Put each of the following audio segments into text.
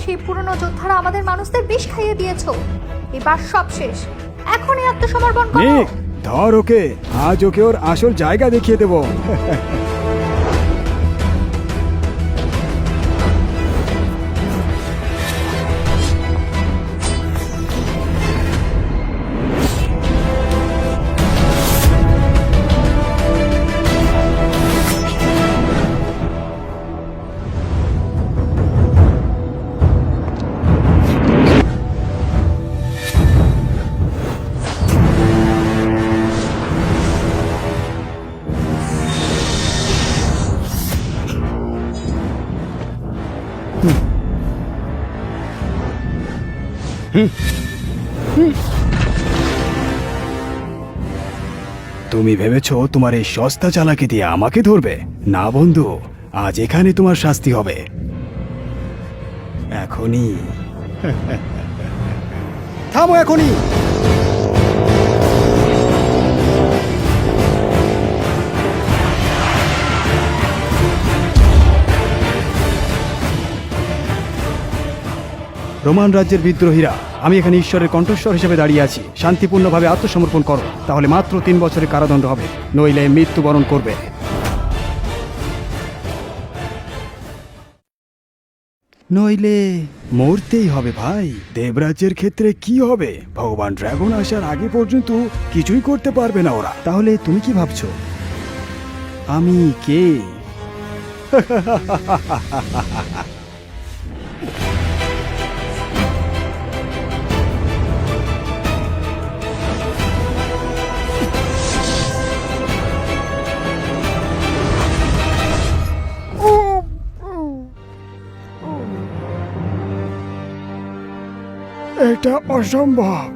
সেই পুরনো যোদ্ধারা আমাদের মানুষদের বিষ খাইয়ে দিয়েছো। এবার সব শেষ, এখনই আত্মসমর্পণ করো। নিক, ধর ওকে, আজ ওকে ওর আসল জায়গা দেখিয়ে দেবো। তুমি ভেবেছো তোমার এই সস্তা চালাকি দিয়ে আমাকে ধরবে? না বন্ধু, আজ এখানে তোমার শাস্তি হবে। এখনই। থামো এখনই। রোমান রাজ্যের বিদ্রোহীরা, আমি এখানে ঈশ্বরের কণ্ঠস্বর হিসেবে দাঁড়িয়ে আছি। শান্তিপূর্ণভাবে আত্মসমর্পণ করো, তাহলে মাত্র 3 বছরের কারাদণ্ড হবে, নইলে মৃত্যুবরণ করবে। নইলে মরতেই হবে ভাই। দেবরাজ্যের ক্ষেত্রে কি হবে? ভগবান ড্রাগন আসার আগে পর্যন্ত কিছুই করতে পারবে না ওরা। তাহলে তুমি কি ভাবছো আমি কে? এটা অসম্ভব।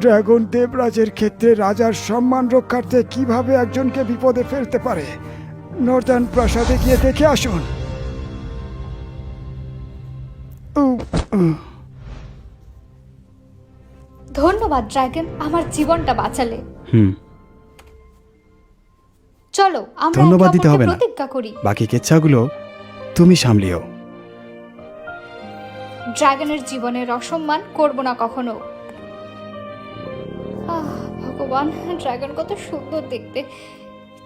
ড্রাগন দেবরাজের ক্ষেত্রে রাজার সম্মান রক্ষার্থে কিভাবে একজনকে বিপদে ফেলতে পারে? নর্দার্ন প্রাসাদে গিয়ে দেখে আসুন। ধন্যবাদ ড্রাগন, আমার জীবনটা বাঁচালে। চলো আমরা ধন্যবাদ দিতে হবে না, প্রতিজ্ঞা করি। বাকি কেচ্ছাগুলো তুমি সামলিও। ড্রাগনের জীবনের অসম্মান করব না কখনো। ভগবান, ড্রাগন কত সুন্দর দেখতে,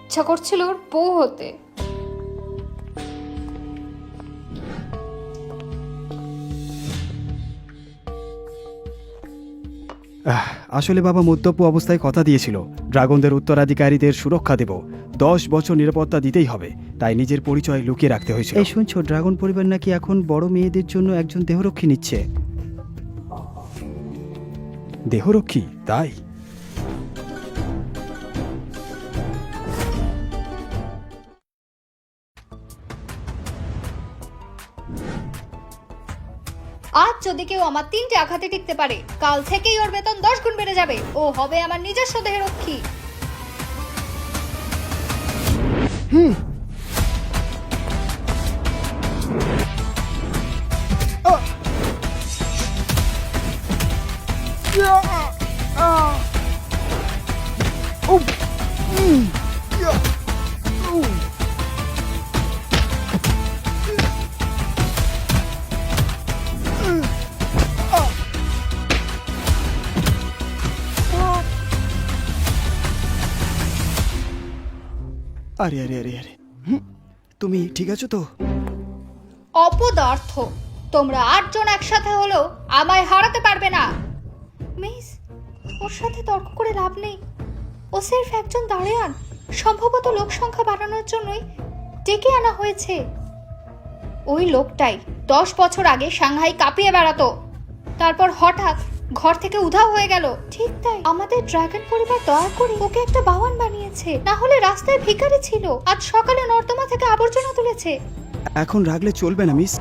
ইচ্ছা করছিল ওর বউ হতে। আসলে বাবা মদ্যপ অবস্থায় কথা দিয়েছিল ড্রাগনদের উত্তরাধিকারীদের সুরক্ষা দেব। 10 বছর নিরাপত্তা দিতেই হবে, তাই নিজের পরিচয় লুকিয়ে রাখতে হয়েছিল। এই শুনছো, ড্রাগন পরিবার নাকি এখন বড় মেয়েদের জন্য একজন দেহরক্ষী নিচ্ছে। দেহরক্ষী? তাই? আজ যদি কেউ আমার 3টে আঘাতে টিকতে পারে, কাল থেকেই ওর বেতন 10 গুণ বেড়ে যাবে। ও হবে আমার নিজস্ব দেহরক্ষী। আরে আরে আরে আরে, তুমি ঠিক আছো তো? অপদার্থ, তোমরা 8 জন একসাথে হলেও আমায় হারাতে পারবে না। মিস, ওর সাথে তর্ক করে লাভ নেই। ও সির্ফ একজন দাঁড়িয়ান, সম্ভবত লোক সংখ্যা বাড়ানোর জন্যই ডেকে আনা হয়েছে। ওই লোকটাই 10 বছর আগে সাংহাই কাঁপিয়ে বেড়াতো, তারপর হঠাৎ ঘর থেকে উধাও হয়ে গেল। ঠিক তাই, আমাদের ড্রাগন পরিবার দয়া করে ওকে একটা বাওয়ান বানিয়েছে, না হলে রাস্তায় ভিখারি ছিল, আজ সকালে নর্দমা থেকে আবর্জনা তুলেছে। এখন রাগলে চলবে না মিস,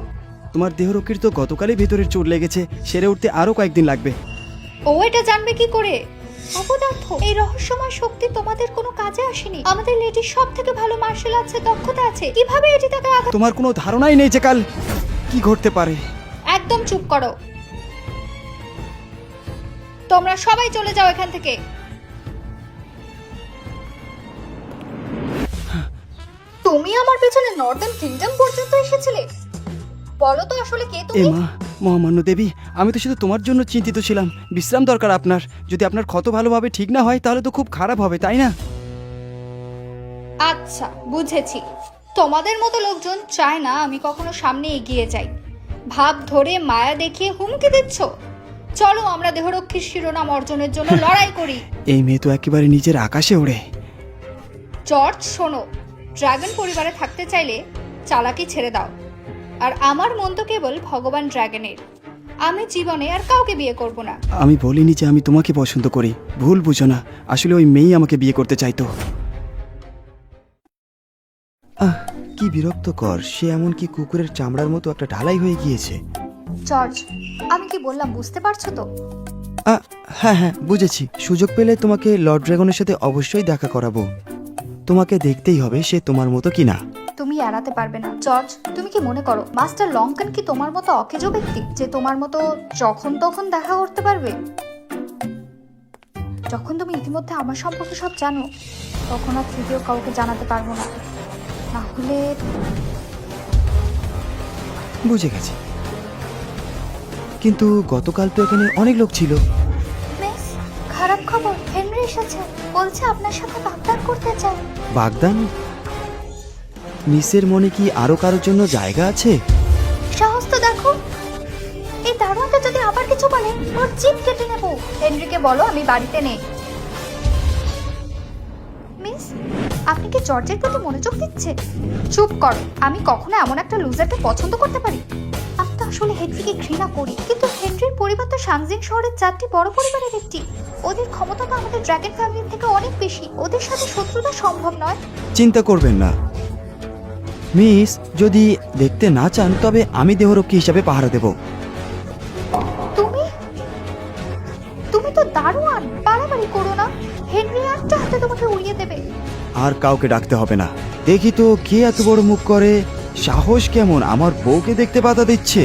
তোমার দেহরক্ষীর তো গতকালই ভেতরের চোট লেগেছে, সেরে উঠতে আরো কয়েকদিন লাগবে। ও এটা জানবে কি করে? অপদার্থ, এই রহস্যময় শক্তি তোমাদের কোনো কাজে আসেনি। আমাদের লেডির সব থেকে ভালো মার্শাল আর্টসে দক্ষতা আছে, কিভাবে এটি তাকে আঘাত। তোমার কোনো ধারণাই নেই যে কাল কি ঘটতে পারে। একদম চুপ করো, তোমরা সবাই চলে যাও এখান থেকে। তুমি আমার পেছনে নর্দার্ন কিংডম পর্যন্ত এসেছিলে? বলো তো আসলে কে এ তুমি? মা, মহামান্য দেবী, আমি তো শুধু তোমার জন্য চিন্তিত ছিলাম। বিশ্রাম দরকার আপনার। যদি আপনার ক্ষত ভালোভাবে ঠিক না হয় তাহলে তো খুব খারাপ হবে, তাই না? আচ্ছা, বুঝেছি। তোমাদের মতো লোকজন চায় না আমি কখনো সামনে এগিয়ে যাই। ভাব ধরে মায়া দেখিয়ে হুমকি দিচ্ছ। চলো আমরা দেহরক্ষীর শিরোনাম অর্জনের জন্য লড়াই করি। এই মেয়ে তো একেবারে নিজের আকাশে ওড়ে। জর্জ শোনো, ড্রাগন পরিবারে থাকতে চাইলে চালাকি ছেড়ে দাও। আর আমার মন তো কেবল ভগবান ড্রাগনের। আমি জীবনে আর কাউকে বিয়ে করব না। আমি বলিনি যে আমি তোমাকে পছন্দ করি, ভুল বুঝো না। আসলে ওই মেয়েই আমাকে বিয়ে করতে চাইতো। কি বিরক্তকর, সে এমনকি কুকুরের চামড়ার মতো একটা ঢালাই হয়ে গিয়েছে। জর্জ, আমি কি বললাম বুঝতে পারছো তো? হ্যাঁ হ্যাঁ, বুঝেছি। সুযোগ পেলে তোমাকে লর্ড ড্রাগনের সাথে অবশ্যই দেখা করাবো। তোমাকে দেখতেই হবে সে তোমার মতো কিনা। তুমি এড়াতে পারবে না। জর্জ, তুমি কি মনে করো মাস্টার লঙ্কান কি তোমার মতো অকেজো ব্যক্তি যে তোমার মতো যখন তখন দেখা করতে পারবে? যখন তুমি ইতিমধ্যে আমার সম্পর্কে সব জানো, তখন আর তৃতীয় কাউকে জানাতে পারবো না। না হলে বুঝে গেছি, কিন্তু গতকাল তো এখানে অনেক লোক ছিল। মিস, খারাপ খবর, হেনরি এসেছে। বলছে আপনার সাথে বাগদান করতে চায়। বাগদান? মিসের মনে কি আরো কারোর জন্য জায়গা আছে? সাহস তো দেখো। এই দারোয়ানটা যদি আবার কিছু বলে ওর জিভ কেটে নেব। হেনরিকে বলো আমি বাড়িতে নেই। মিস, আপনি কি জর্জের প্রতি মনোযোগ দিচ্ছে? চুপ করো। আমি কখনো এমন একটা লুজারকে পছন্দ করতে পারি? আমি তো আসলে হেনরিকে ঘৃণা করি, কিন্তু হেনরির পরিবার তো সাংজিং শহরের 4টি বড় পরিবারের একটি। ওদের ক্ষমতা তো আমাদের ড্রাগন ফ্যামিলির থেকে অনেক বেশি। ওদের সাথে শত্রুতা সম্ভব নয়। চিন্তা করবেন না মিস, যদি দেখতে না চান তবে আমি দেহরক্ষী হিসাবে পাহারা দেব। তুমি তুমি তো দারোয়ান। বাড়াবাড়ি করো না। হেনরি একটা হাতে তোমাকে উড়িয়ে দেবে। আর কাউকে ডাকতে হবে না। দেখি তো কে এত বড় মুখ করে, সাহস কেমন আমার বউকে দেখতে বাধা দিচ্ছে।